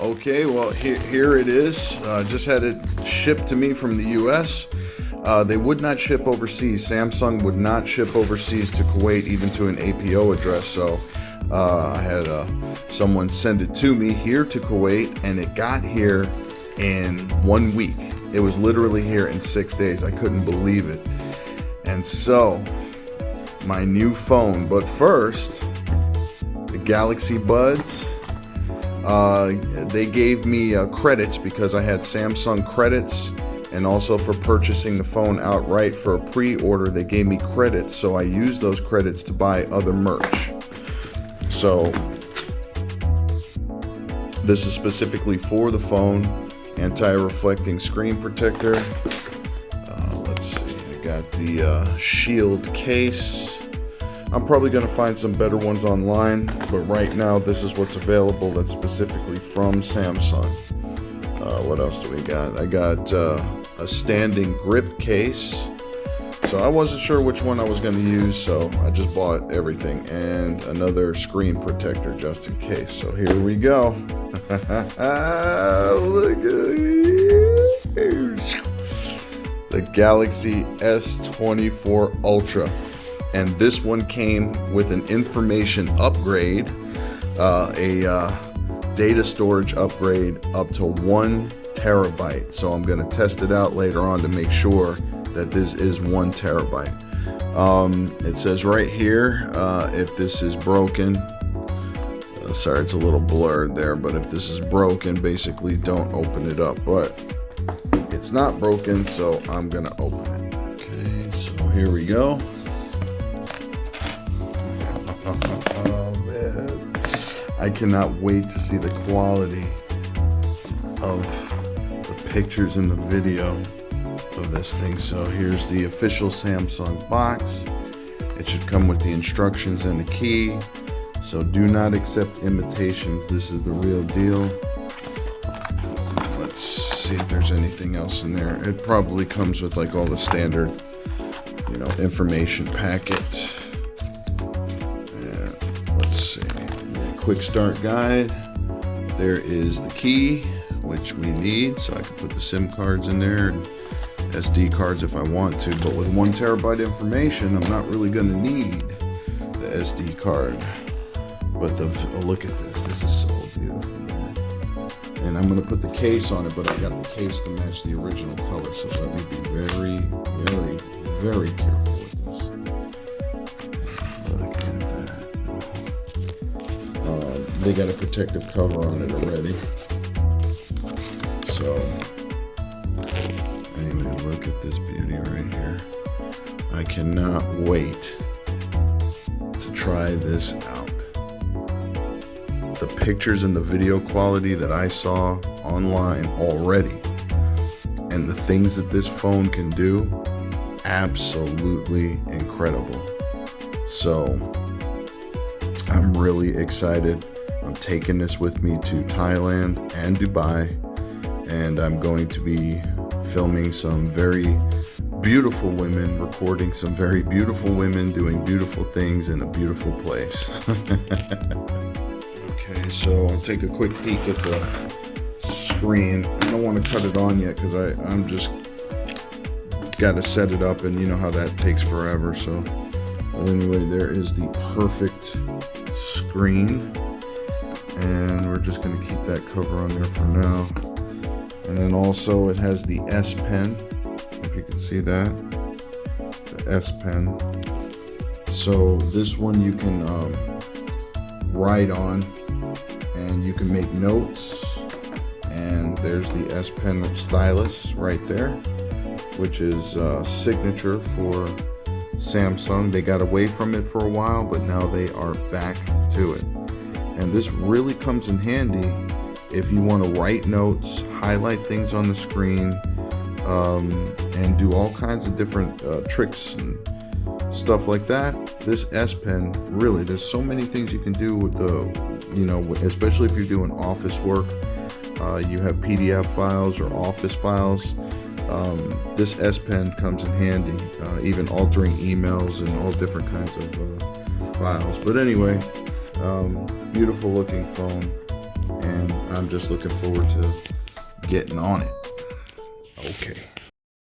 Okay, well, here it is. Just had it shipped to me from the US. They would not ship overseas. Samsung would not ship overseas to Kuwait, even to an APO address. So I had someone send it to me here to Kuwait, and it got here in 1 week. It was literally here in 6 days. I couldn't believe it. And so, my new phone. But first, the Galaxy Buds. They gave me credits because I had Samsung credits, and also for purchasing the phone outright for a pre-order, they gave me credits, so I used those credits to buy other merch. So this is specifically for the phone. Anti-reflecting screen protector. Let's see, I got the shield case. I'm probably going to find some better ones online, but right now this is what's available that's specifically from Samsung. What else do we got? I got a standing grip case. So I wasn't sure which one I was going to use, so I just bought everything. And another screen protector just in case. So here we go. Look at the Galaxy S24 Ultra. And this one came with an information upgrade, a data storage upgrade up to 1 terabyte. So I'm going to test it out later on to make sure that this is 1 terabyte. It says right here, if this is broken, sorry, it's a little blurred there, but if this is broken, basically don't open it up. But it's not broken, so I'm going to open it. Okay, so here we go. Oh man, I cannot wait to see the quality of the pictures and the video of this thing. So here's the official Samsung box. It should come with the instructions and the key. So do not accept imitations. This is the real deal. Let's see if there's anything else in there. It probably comes with like all the standard, information packet. Let's see, quick start guide. There is the key, which we need, so I can put the SIM cards in there and SD cards if I want to. But with 1 terabyte information, I'm not really going to need the SD card. But look at this. This is so beautiful, man. And I'm going to put the case on it, but I got the case to match the original color. So let me be very, very, very careful with this. Look at that. They got a protective cover on it already. So anyway, look at this beauty right here. I cannot wait to try this out. The pictures and the video quality that I saw online already, and the things that this phone can do, absolutely incredible. So I'm really excited. I'm taking this with me to Thailand and Dubai, and I'm going to be filming some very beautiful women, recording some very beautiful women doing beautiful things in a beautiful place. Okay, so I'll take a quick peek at the screen. I don't want to cut it on yet because I'm just got to set it up, and you know how that takes forever. So but anyway, there is the perfect screen, and we're just going to keep that cover on there for now. And then also it has the S Pen, if you can see that, the S Pen. So this one you can write on, and you can make notes. And there's the S Pen stylus right there, which is signature for Samsung. They got away from it for a while, but now they are back to it. And this really comes in handy if you want to write notes, highlight things on the screen, and do all kinds of different tricks and stuff like that. This S Pen, really, there's so many things you can do with the, especially if you're doing office work. You have PDF files or office files. This S Pen comes in handy, even altering emails and all different kinds of files. But anyway, beautiful looking phone, and I'm just looking forward to getting on it. Okay.